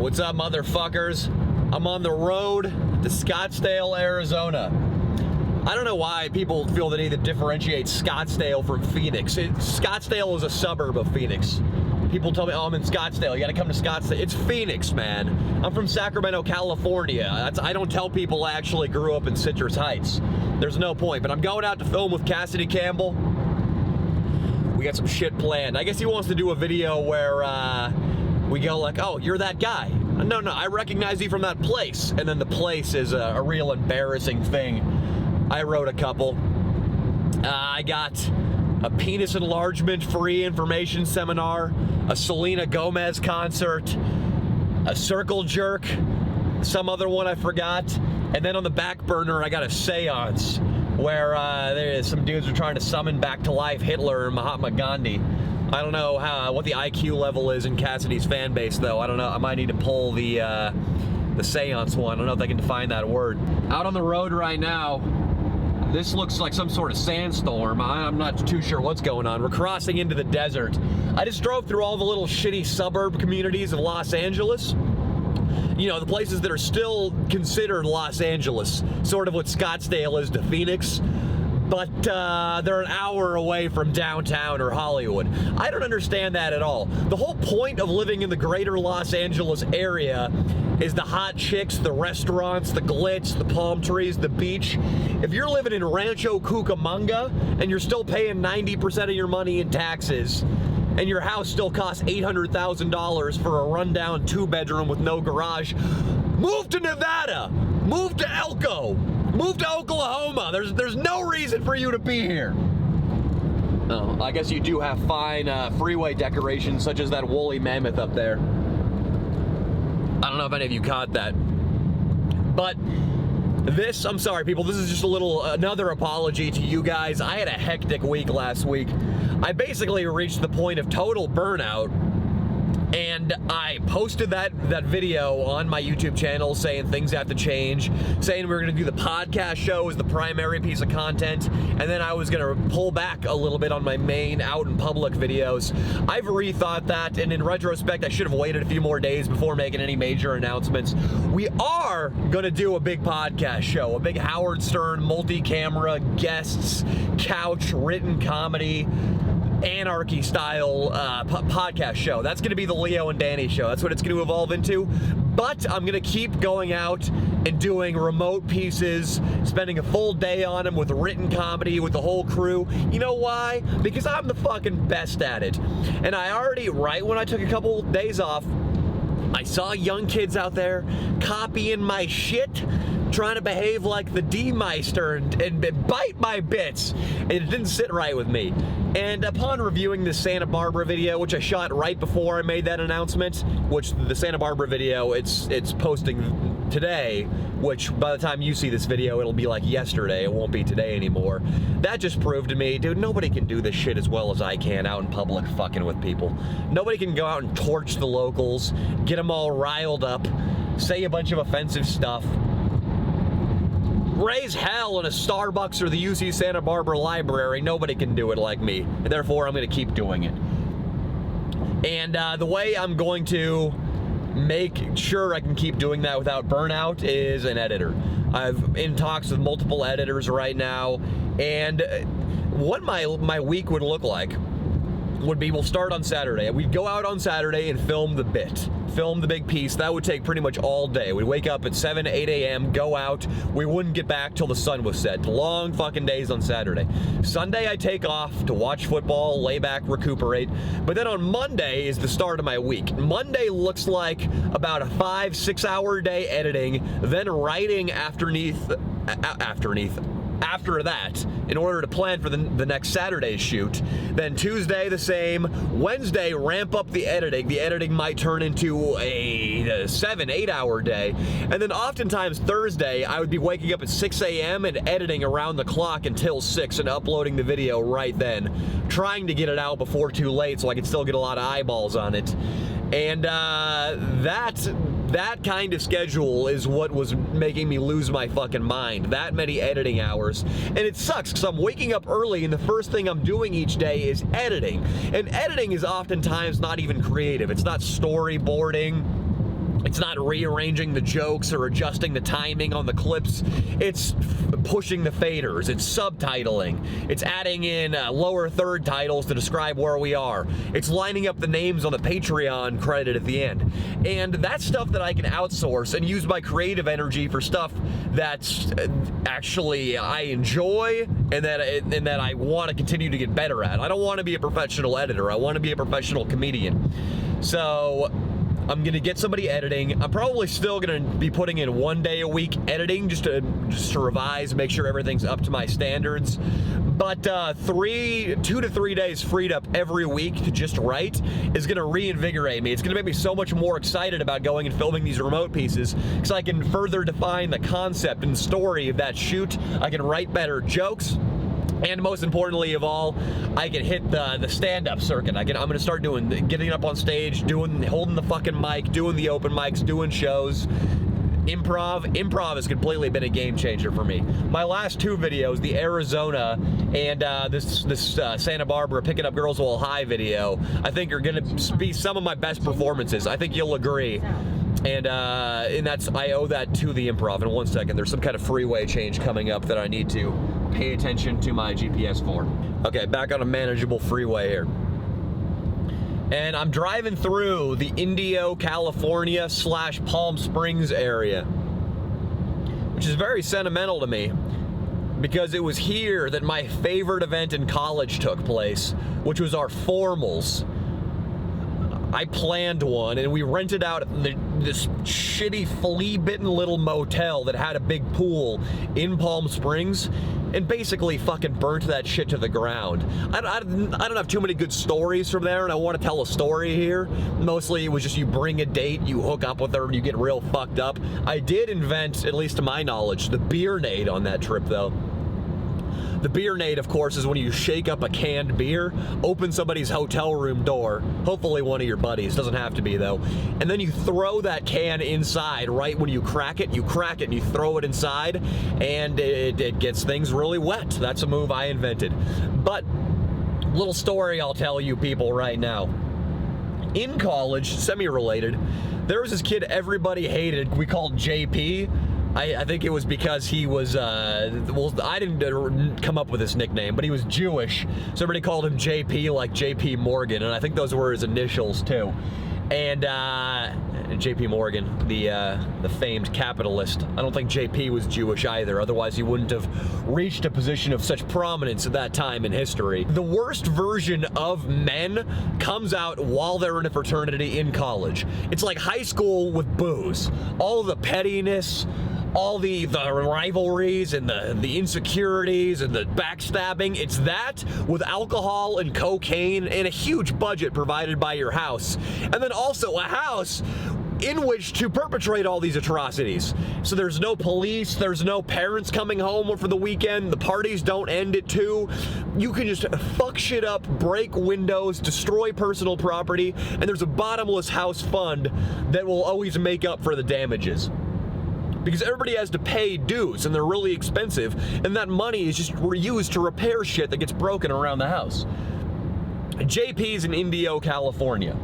What's up, motherfuckers? I'm on the road to Scottsdale, Arizona. I don't know why people feel the need to differentiate Scottsdale from Phoenix. Scottsdale is a suburb of Phoenix. People tell me, oh, I'm in Scottsdale. You gotta come to Scottsdale. It's Phoenix, man. I'm from Sacramento, California. I don't tell people I actually grew up in Citrus Heights. There's no point. But I'm going out to film with Cassidy Campbell. We got some shit planned. I guess he wants to do a video where we go like, oh, you're that guy. No, I recognize you from that place. And then the place is a real embarrassing thing. I wrote a couple. I got a penis enlargement free information seminar, a Selena Gomez concert, a circle jerk, some other one I forgot, and then on the back burner I got a seance where some dudes are trying to summon back to life Hitler and Mahatma Gandhi. I don't know what the IQ level is in Cassidy's fan base, though. I don't know. I might need to pull the seance one. I don't know if I can define that word. Out on the road right now. This looks like some sort of sandstorm. I'm not too sure what's going on. We're crossing into the desert. I just drove through all the little shitty suburb communities of Los Angeles. You know, the places that are still considered Los Angeles. Sort of what Scottsdale is to Phoenix. But they're an hour away from downtown or Hollywood. I don't understand that at all. The whole point of living in the greater Los Angeles area is the hot chicks, the restaurants, the glitz, the palm trees, the beach. If you're living in Rancho Cucamonga and you're still paying 90% of your money in taxes, and your house still costs $800,000 for a rundown 2-bedroom with no garage, move to Nevada, move to Elko, move to Oklahoma. There's no reason for you to be here. Oh, I guess you do have fine freeway decorations such as that woolly mammoth up there. I don't know if any of you caught that. But this, I'm sorry people, this is just another apology to you guys. I had a hectic week last week. I basically reached the point of total burnout, and I posted that video on my YouTube channel saying things have to change, saying we were going to do the podcast show as the primary piece of content, and then I was going to pull back a little bit on my main out in public videos. I've rethought that, and in retrospect, I should have waited a few more days before making any major announcements. We are going to do a big podcast show, a big Howard Stern multi-camera, guests, couch, written comedy, anarchy style podcast show. That's going to be the Leo and Danny show. That's what it's going to evolve into. But I'm going to keep going out and doing remote pieces, spending a full day on them with written comedy with the whole crew. You know why? Because I'm the fucking best at it. And I already, right when I took a couple days off, I saw young kids out there copying my shit, trying to behave like the D-Meister and bite my bits. And it didn't sit right with me. And upon reviewing this Santa Barbara video, which I shot right before I made that announcement, which the Santa Barbara video, it's posting today, which by the time you see this video, it'll be like yesterday. It won't be today anymore. That just proved to me, dude, nobody can do this shit as well as I can out in public fucking with people. Nobody can go out and torch the locals, get them all riled up, say a bunch of offensive stuff, raise hell in a Starbucks or the UC Santa Barbara Library. Nobody can do it like me. And therefore, I'm going to keep doing it. And the way I'm going to make sure I can keep doing that without burnout is an editor. I'm in talks with multiple editors right now. And what my week would look like would be, we'll start on Saturday. We'd go out on Saturday and film the bit. Film the big piece. That would take pretty much all day. We'd wake up at 7, 8 a.m., go out. We wouldn't get back till the sun was set. Long fucking days on Saturday. Sunday, I take off to watch football, lay back, recuperate. But then on Monday is the start of my week. Monday looks like about a 5-6 hour day editing, then writing after that in order to plan for the next Saturday's shoot. Then Tuesday the same. Wednesday, ramp up the editing. The editing might turn into a 7-8 hour day. And then oftentimes Thursday, I would be waking up at 6 a.m. and editing around the clock until 6 and uploading the video right then. Trying to get it out before too late so I could still get a lot of eyeballs on it. And that kind of schedule is what was making me lose my fucking mind. That many editing hours. And it sucks because I'm waking up early and the first thing I'm doing each day is editing. And editing is oftentimes not even creative. It's not storyboarding. It's not rearranging the jokes or adjusting the timing on the clips. It's pushing the faders. It's subtitling. It's adding in lower third titles to describe where we are. It's lining up the names on the Patreon credit at the end. And that's stuff that I can outsource and use my creative energy for stuff that's actually I enjoy and that I want to continue to get better at. I don't want to be a professional editor. I want to be a professional comedian. So I'm going to get somebody editing. I'm probably still going to be putting in 1 day a week editing just to revise, make sure everything's up to my standards. But 2 to 3 days freed up every week to just write is going to reinvigorate me. It's going to make me so much more excited about going and filming these remote pieces because I can further define the concept and story of that shoot. I can write better jokes. And most importantly of all, I can hit the stand-up circuit. I'm going to start getting up on stage, holding the fucking mic, doing the open mics, doing shows. Improv has completely been a game changer for me. My last 2 videos, the Arizona and this Santa Barbara Picking Up Girls While High video, I think are going to be some of my best performances. I think you'll agree. And I owe that to the improv. In 1 second, there's some kind of freeway change coming up that I need to pay attention to my GPS for. Okay, back on a manageable freeway here. And I'm driving through the Indio, California / Palm Springs area, which is very sentimental to me because it was here that my favorite event in college took place, which was our formals. I planned one, and we rented out this shitty, flea-bitten little motel that had a big pool in Palm Springs, and basically fucking burnt that shit to the ground. I don't have too many good stories from there, and I want to tell a story here. Mostly it was just you bring a date, you hook up with her, and you get real fucked up. I did invent, at least to my knowledge, the beer-nade on that trip, though. The beer-nade, of course, is when you shake up a canned beer, open somebody's hotel room door, hopefully one of your buddies, doesn't have to be though, and then you throw that can inside right when you crack it and you throw it inside, and it gets things really wet. That's a move I invented. But, little story I'll tell you people right now. In college, semi-related, there was this kid everybody hated, we called JP. I think it was because he was, well, I didn't come up with this nickname, but he was Jewish, so everybody called him JP, like JP Morgan, and I think those were his initials, too. And JP Morgan, the famed capitalist. I don't think JP was Jewish either, otherwise he wouldn't have reached a position of such prominence at that time in history. The worst version of men comes out while they're in a fraternity in college. It's like high school with booze. All the pettiness, all the rivalries and the insecurities and the backstabbing. It's that with alcohol and cocaine and a huge budget provided by your house. And then also a house in which to perpetrate all these atrocities. So there's no police, there's no parents coming home for the weekend, the parties don't end at 2. You can just fuck shit up, break windows, destroy personal property, and there's a bottomless house fund that will always make up for the damages. Because everybody has to pay dues, and they're really expensive, and that money is just used to repair shit that gets broken around the house. JP's in Indio, California.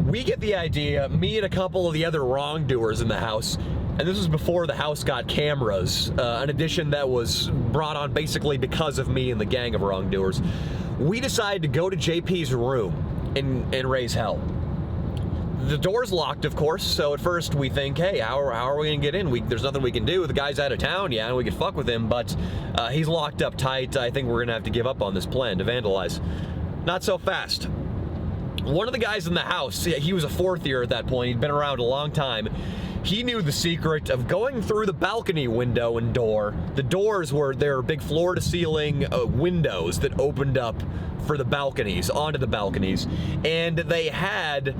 We get the idea, me and a couple of the other wrongdoers in the house, and this was before the house got cameras, an addition that was brought on basically because of me and the gang of wrongdoers. We decided to go to JP's room and raise hell. The door's locked, of course, so at first we think, hey, how are we gonna get in? There's nothing we can do. The guy's out of town, yeah, and we could fuck with him, but he's locked up tight. I think we're gonna have to give up on this plan to vandalize. Not so fast. One of the guys in the house, he was a 4th year at that point, he'd been around a long time. He knew the secret of going through the balcony window and door. The doors were there, big floor-to-ceiling windows that opened up for the balconies, onto the balconies, and they had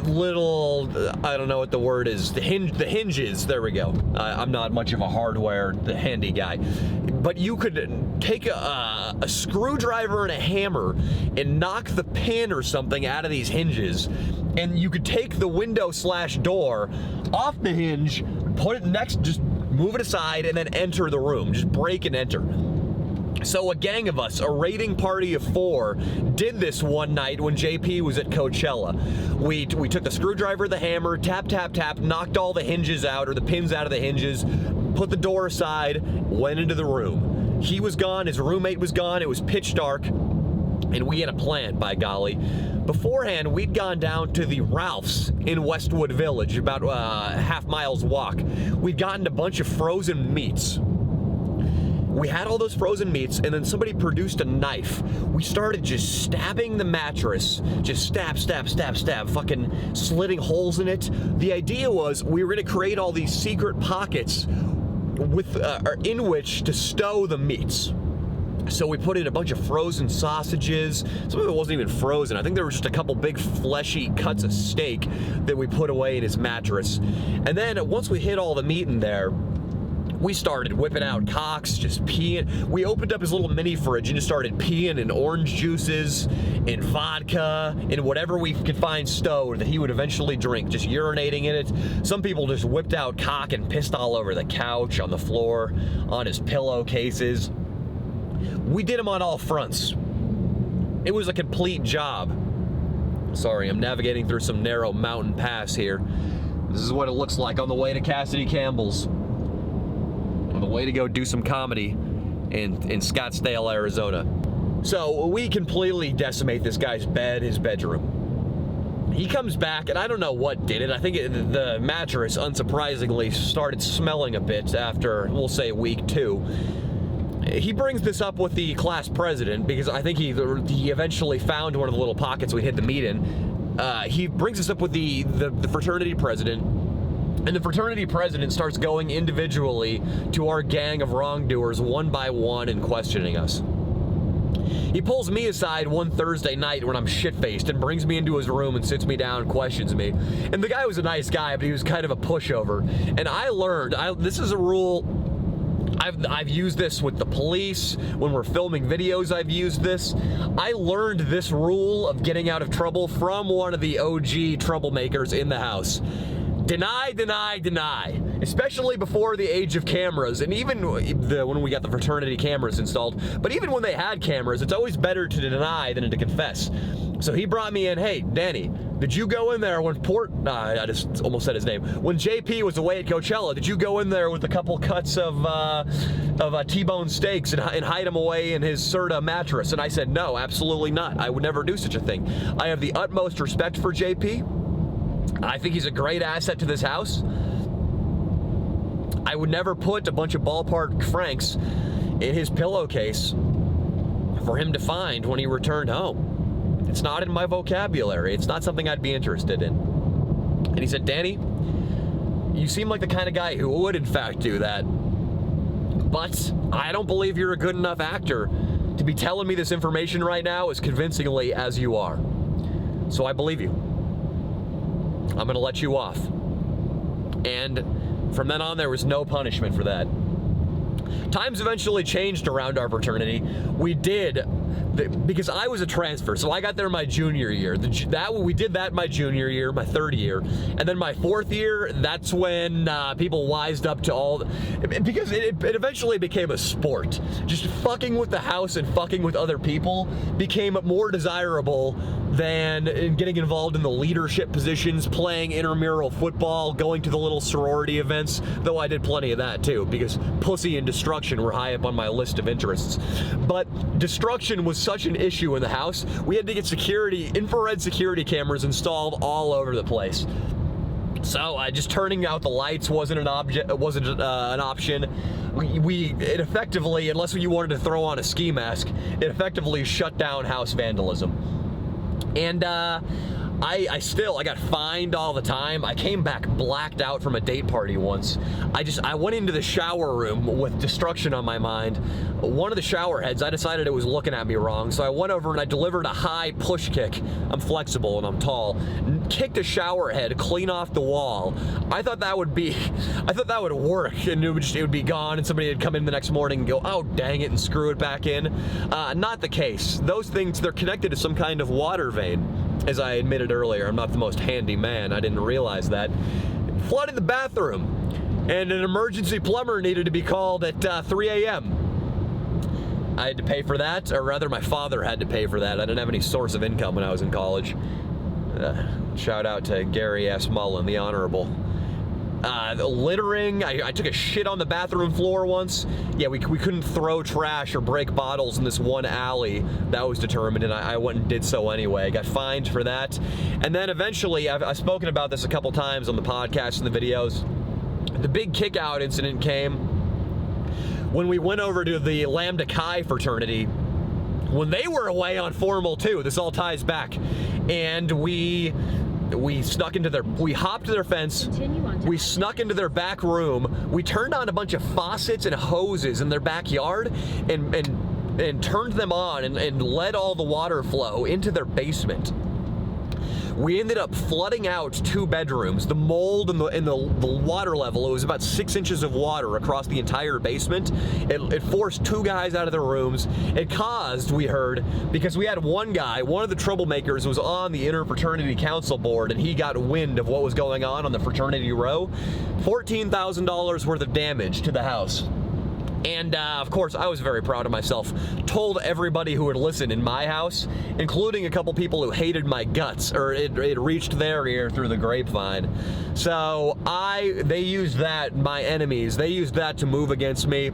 little, I don't know what the word is, the hinges, there we go. I'm not much of a hardware handy guy, but you could take a screwdriver and a hammer and knock the pin or something out of these hinges, and you could take the window / door off the hinge, put it next, just move it aside, and then enter the room. Just break and enter. So a gang of us, a raiding party of 4, did this one night when JP was at Coachella. We took the screwdriver, the hammer, tap, tap, tap, knocked all the hinges out, or the pins out of the hinges, put the door aside, went into the room. He was gone, his roommate was gone, it was pitch dark, and we had a plan, by golly. Beforehand, we'd gone down to the Ralph's in Westwood Village, about half mile's walk. We'd gotten a bunch of frozen meats. We had all those frozen meats, and then somebody produced a knife. We started just stabbing the mattress, just stab, stab, stab, stab, fucking slitting holes in it. The idea was we were gonna create all these secret pockets with in which to stow the meats. So we put in a bunch of frozen sausages. Some of it wasn't even frozen. I think there were just a couple big fleshy cuts of steak that we put away in his mattress. And then once we hid all the meat in there, we started whipping out cocks, just peeing. We opened up his little mini fridge and just started peeing in orange juices, in vodka, in whatever we could find stowed that he would eventually drink, just urinating in it. Some people just whipped out cock and pissed all over the couch, on the floor, on his pillowcases. We did him on all fronts. It was a complete job. Sorry, I'm navigating through some narrow mountain pass here. This is what it looks like on the way to Cassidy Campbell's. On the way to go do some comedy in Scottsdale, Arizona. So we completely decimate this guy's bed, his bedroom. He comes back, and I don't know what did it. I think the mattress, unsurprisingly, started smelling a bit after, we'll say, week 2. He brings this up with the class president because I think he eventually found one of the little pockets we hid the meat in. He brings this up with the fraternity president. And the fraternity president starts going individually to our gang of wrongdoers one by one and questioning us. He pulls me aside one Thursday night when I'm shit-faced and brings me into his room and sits me down and questions me. And the guy was a nice guy, but he was kind of a pushover. And I learned, this is a rule, I've used this with the police. When we're filming videos, I've used this. I learned this rule of getting out of trouble from one of the OG troublemakers in the house. Deny, deny, deny. Especially before the age of cameras, and even when we got the fraternity cameras installed. But even when they had cameras, it's always better to deny than to confess. So he brought me in, hey, Danny, did you go in there when I just almost said his name. When JP was away at Coachella, did you go in there with a couple cuts of T-bone steaks and hide them away in his Serta mattress? And I said, no, absolutely not. I would never do such a thing. I have the utmost respect for JP. I think he's a great asset to this house. I would never put a bunch of ballpark francs in his pillowcase for him to find when he returned home. It's not in my vocabulary. It's not something I'd be interested in. And he said, Danny, you seem like the kind of guy who would in fact do that. But I don't believe you're a good enough actor to be telling me this information right now as convincingly as you are. So I believe you. I'm gonna let you off. And from then on, there was no punishment for that. Times eventually changed around our fraternity. We did, because I was a transfer, so I got there my junior year. We did that my junior year, my third year, and then my fourth year, that's when people wised up to because it eventually became a sport. Just fucking with the house and fucking with other people became more desirable than getting involved in the leadership positions, playing intramural football, going to the little sorority events, though I did plenty of that too, because pussy and destruction were high up on my list of interests. But destruction was such an issue in the house, we had to get infrared security cameras installed all over the place. So just turning out the lights wasn't an option. It effectively, unless you wanted to throw on a ski mask, it effectively shut down house vandalism. And I got fined all the time. I came back blacked out from a date party once. I went into the shower room with destruction on my mind. One of the shower heads, I decided it was looking at me wrong, so I went over and I delivered a high push kick. I'm flexible and I'm tall. Kicked a shower head clean off the wall. I thought that would work and it would be gone and somebody would come in the next morning and go, oh dang it, and screw it back in. Not the case. Those things, they're connected to some kind of water vein. As I admitted earlier, I'm not the most handy man. I didn't realize that. Flooded the bathroom, and an emergency plumber needed to be called at 3 a.m. I had to pay for that, or rather my father had to pay for that. I didn't have any source of income when I was in college. Shout out to Gary S. Mullen, the Honorable. The littering, I took a shit on the bathroom floor once. Yeah, we couldn't throw trash or break bottles in this one alley that was determined, and I went and did so anyway. Got fined for that. And then eventually, I've spoken about this a couple times on the podcast and the videos. The big kick-out incident came when we went over to the Lambda Chi fraternity when they were away on formal too. This all ties back. And we snuck into we hopped their fence, we snuck into their back room, we turned on a bunch of faucets and hoses in their backyard and turned them on and let all the water flow into their basement. We ended up flooding out 2 bedrooms. The mold and the water level, it was about 6 inches of water across the entire basement. It forced 2 guys out of their rooms. It caused, we heard, because we had one guy, one of the troublemakers was on the interfraternity council board, and he got wind of what was going on the fraternity row. $14,000 worth of damage to the house. And of course, I was very proud of myself. Told everybody who would listen in my house, including a couple people who hated my guts, or it reached their ear through the grapevine. So they used that, my enemies, they used that to move against me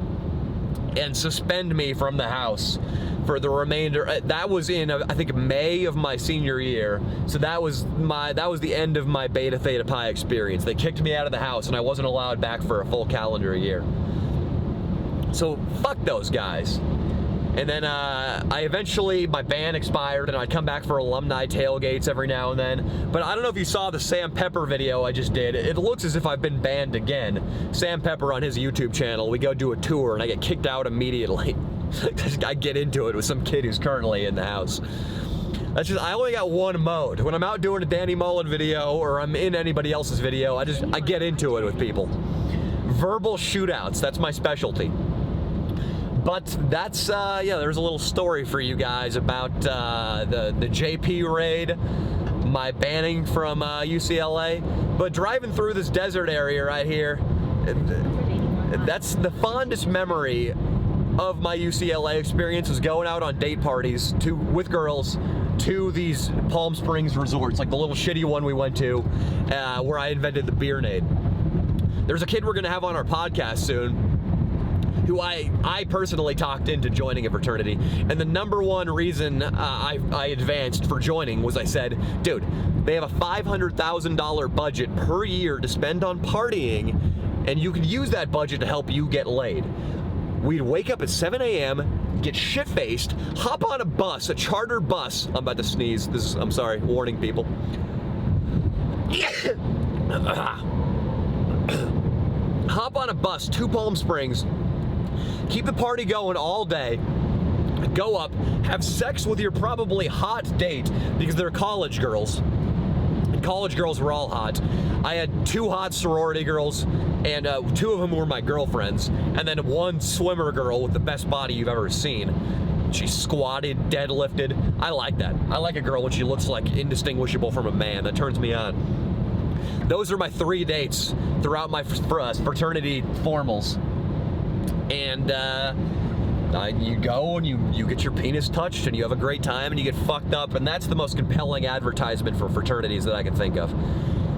and suspend me from the house for the remainder. That was in, I think, May of my senior year. So that was the end of my Beta Theta Pi experience. They kicked me out of the house, and I wasn't allowed back for a full calendar year. So fuck those guys. And then my ban expired, and I'd come back for alumni tailgates every now and then. But I don't know if you saw the Sam Pepper video I just did. It looks as if I've been banned again. Sam Pepper on his YouTube channel, we go do a tour, and I get kicked out immediately. I get into it with some kid who's currently in the house. I only got one mode. When I'm out doing a Danny Mullen video, or I'm in anybody else's video, I get into it with people. Verbal shootouts, that's my specialty. But that's, there's a little story for you guys about the JP raid, my banning from UCLA. But driving through this desert area right here, that's the fondest memory of my UCLA experience, was going out on date parties with girls to these Palm Springs resorts, like the little shitty one we went to, where I invented the beer-nade. There's a kid we're going to have on our podcast soon, who I personally talked into joining a fraternity, and the number one reason I advanced for joining was I said, dude, they have a $500,000 budget per year to spend on partying, and you can use that budget to help you get laid. We'd wake up at 7 a.m., get shit-faced, hop on a bus, a charter bus. I'm about to sneeze. I'm sorry, warning people. Hop on a bus to Palm Springs, keep the party going all day, go up, have sex with your probably hot date, because they're college girls. And college girls were all hot. I had 2 hot sorority girls, and 2 of them were my girlfriends, and then 1 swimmer girl with the best body you've ever seen. She squatted, deadlifted. I like that. I like a girl when she looks like indistinguishable from a man. That turns me on. Those are my 3 dates throughout my fraternity formals. And you go and you get your penis touched, and you have a great time, and you get fucked up, and that's the most compelling advertisement for fraternities that I can think of.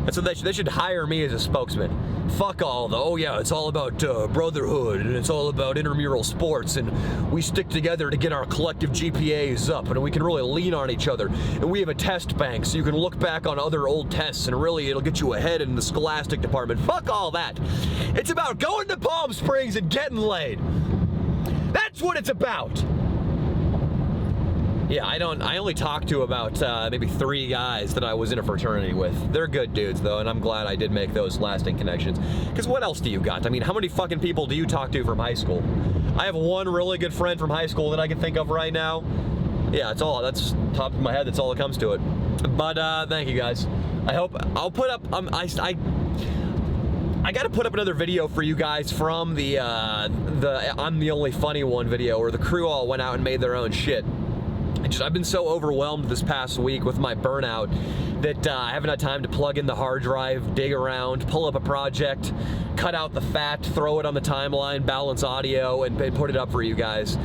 And so they should hire me as a spokesman. Fuck all it's all about brotherhood, and it's all about intramural sports, and we stick together to get our collective GPAs up, and we can really lean on each other. And we have a test bank, so you can look back on other old tests, and really it'll get you ahead in the scholastic department. Fuck all that. It's about going to Palm Springs and getting laid. That's what it's about. Yeah, I only talked to about maybe 3 guys that I was in a fraternity with. They're good dudes, though, and I'm glad I did make those lasting connections. Because what else do you got? I mean, how many fucking people do you talk to from high school? I have 1 really good friend from high school that I can think of right now. Yeah, that's top of my head. That's all that comes to it. But thank you, guys. I hope I'll put up. I got to put up another video for you guys from the I'm the Only Funny One video, where the crew all went out and made their own shit. I've been so overwhelmed this past week with my burnout that I haven't had time to plug in the hard drive, dig around, pull up a project, cut out the fat, throw it on the timeline, balance audio, and put it up for you guys.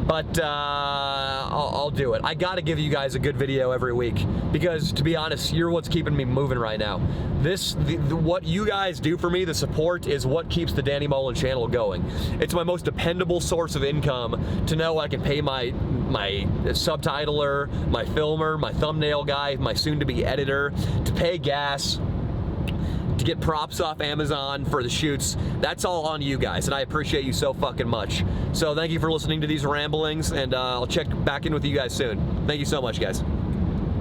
but I'll do it. I gotta give you guys a good video every week because, to be honest, you're what's keeping me moving right now. What you guys do for me, the support, is what keeps the Danny Mullen channel going. It's my most dependable source of income to know I can pay my subtitler, my filmer, my thumbnail guy, my soon-to-be editor, to pay gas, to get props off Amazon for the shoots. That's all on you guys, and I appreciate you so fucking much. So thank you for listening to these ramblings, and I'll check back in with you guys soon. Thank you so much, guys.